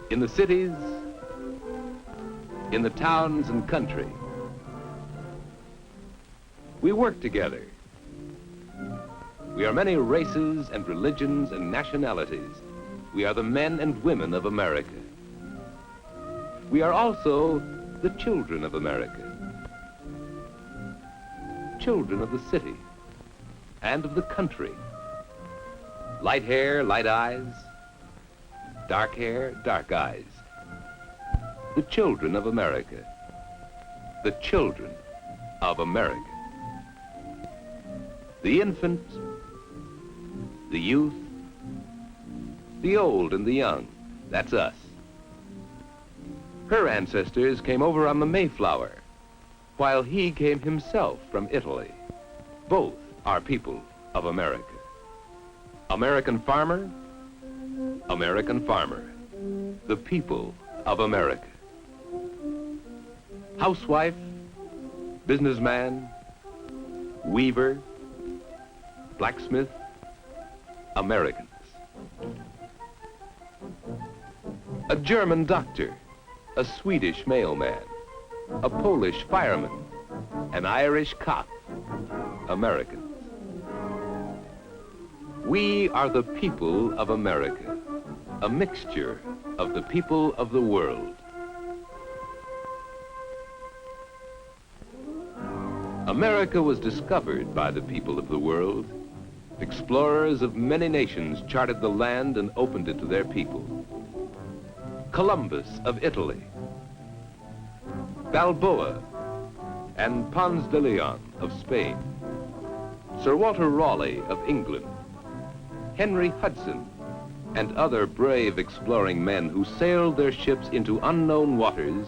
In the cities, in the towns and country, we work together. We are many races and religions and nationalities. We are the men and women of America. We are also the children of America. Children of the city and of the country. Light hair, light eyes. Dark hair, dark eyes. The children of America. The children of America. The infant, the youth, the old and the young, that's us. Her ancestors came over on the Mayflower, while he came himself from Italy. Both are people of America. American farmer, American farmer, the people of America. Housewife, businessman, weaver, blacksmith, Americans. A German doctor, a Swedish mailman, a Polish fireman, an Irish cop, Americans. We are the people of America, a mixture of the people of the world. America was discovered by the people of the world. Explorers of many nations charted the land and opened it to their people. Columbus of Italy, Balboa and Ponce de Leon of Spain, Sir Walter Raleigh of England, Henry Hudson, and other brave exploring men who sailed their ships into unknown waters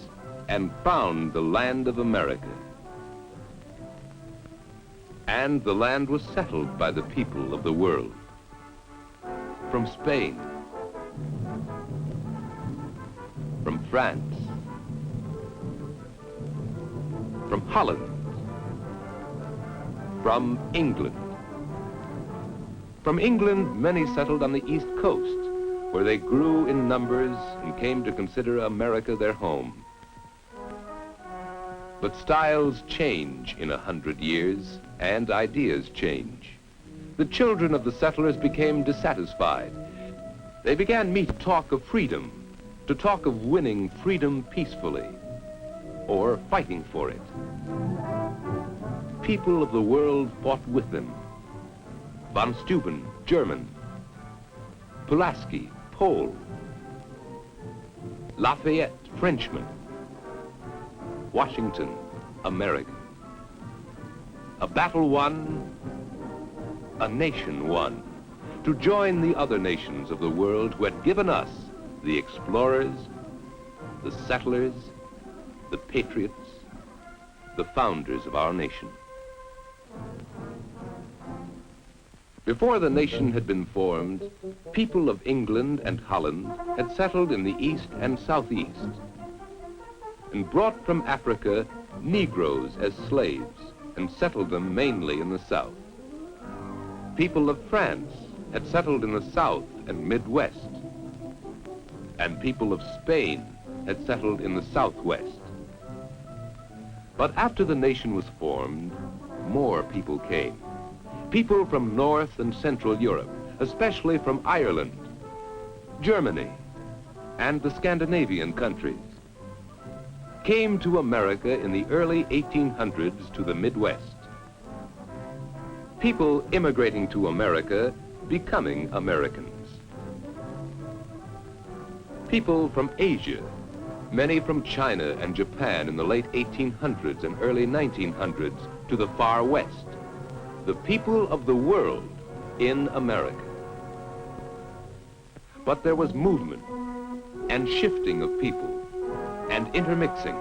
and found the land of America. And the land was settled by the people of the world. From Spain, from France, from Holland, from England. From England, many settled on the East Coast, where they grew in numbers and came to consider America their home. But styles change in 100 years, and ideas change. The children of the settlers became dissatisfied. They began to talk of freedom, to talk of winning freedom peacefully, or fighting for it. People of the world fought with them. Von Steuben, German. Pulaski, Pole. Lafayette, Frenchman. Washington, American. A battle won, a nation won, to join the other nations of the world who had given us the explorers, the settlers, the patriots, the founders of our nation. Before the nation had been formed, people of England and Holland had settled in the east and southeast and brought from Africa Negroes as slaves and settled them mainly in the south. People of France had settled in the south and Midwest, and people of Spain had settled in the southwest. But after the nation was formed, more people came. People from North and Central Europe, especially from Ireland, Germany, and the Scandinavian countries, came to America in the early 1800s to the Midwest. People immigrating to America, becoming Americans. People from Asia, many from China and Japan in the late 1800s and early 1900s to the far west. The people of the world in America. But there was movement and shifting of people and intermixing.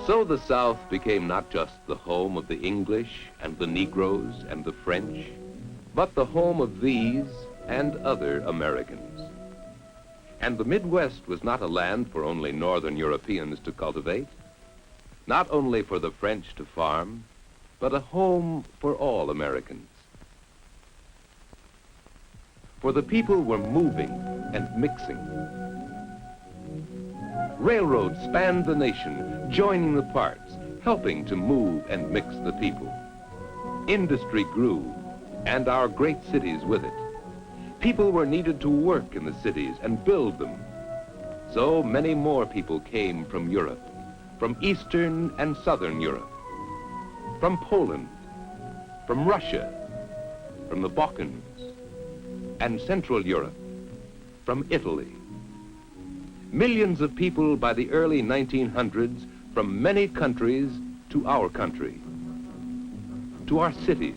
So the South became not just the home of the English and the Negroes and the French, but the home of these and other Americans. And the Midwest was not a land for only Northern Europeans to cultivate, not only for the French to farm, but a home for all Americans. For the people were moving and mixing. Railroads spanned the nation, joining the parts, helping to move and mix the people. Industry grew, and our great cities with it. People were needed to work in the cities and build them. So many more people came from Europe, from Eastern and Southern Europe, from Poland, from Russia, from the Balkans, and Central Europe, from Italy. Millions of people by the early 1900s from many countries to our country, to our cities,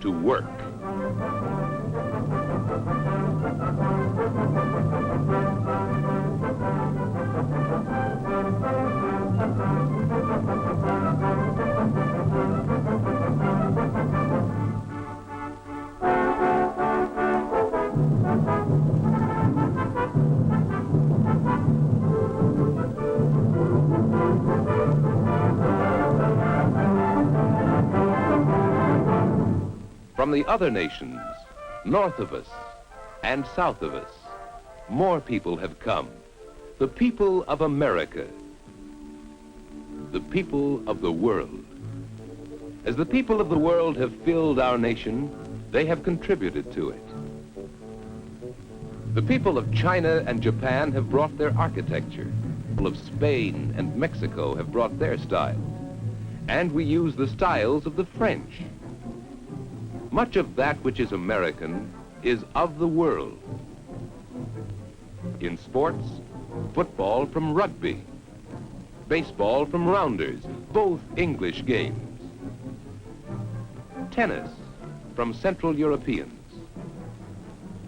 to work. From the other nations, north of us and south of us, more people have come. The people of America, the people of the world. As the people of the world have filled our nation, they have contributed to it. The people of China and Japan have brought their architecture. The people of Spain and Mexico have brought their style. And we use the styles of the French. Much of that which is American is of the world. In sports, football from rugby, baseball from rounders, both English games. Tennis from Central Europeans,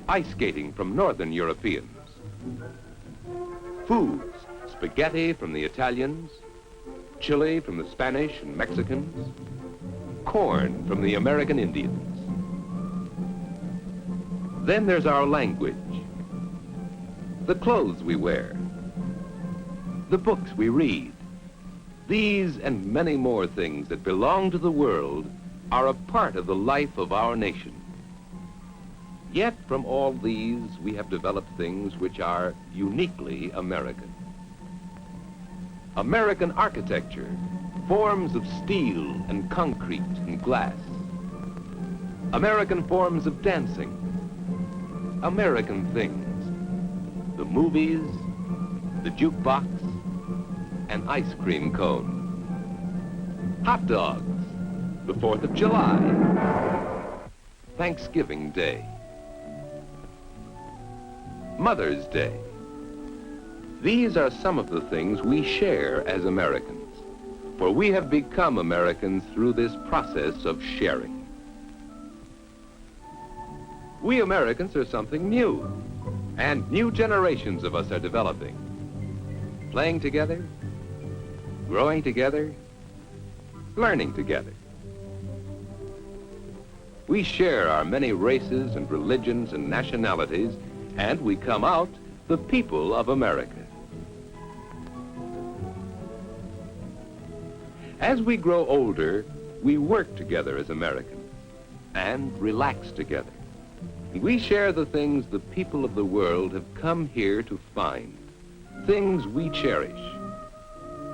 ice skating from Northern Europeans. Foods, spaghetti from the Italians, chili from the Spanish and Mexicans, corn from the American Indians. Then there's our language, the clothes we wear, the books we read. These and many more things that belong to the world are a part of the life of our nation. Yet from all these, we have developed things which are uniquely American. American architecture, forms of steel and concrete and glass. American forms of dancing. American things, the movies, the jukebox, and ice cream cone. Hot dogs, the 4th of July, Thanksgiving Day, Mother's Day. These are some of the things we share as Americans, for we have become Americans through this process of sharing. We Americans are something new, and new generations of us are developing. Playing together, growing together, learning together. We share our many races and religions and nationalities, and we come out the people of America. As we grow older, we work together as Americans and relax together. We share the things the people of the world have come here to find, things we cherish,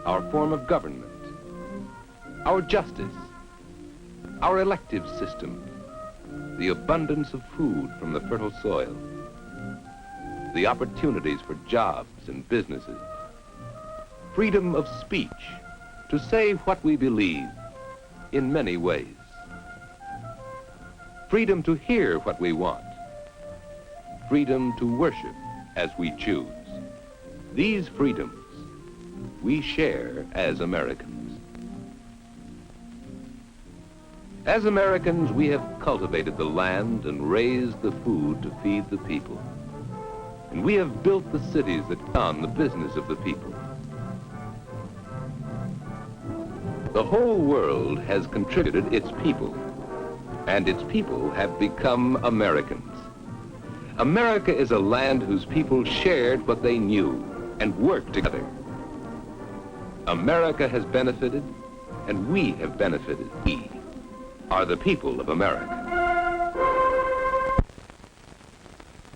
our form of government, our justice, our elective system, the abundance of food from the fertile soil, the opportunities for jobs and businesses, freedom of speech to say what we believe in many ways, freedom to hear what we want, freedom to worship as we choose. These freedoms we share as Americans. As Americans, we have cultivated the land and raised the food to feed the people. And we have built the cities that run the business of the people. The whole world has contributed its people, and its people have become Americans. America is a land whose people shared what they knew and worked together. America has benefited, and we have benefited. We are the people of America.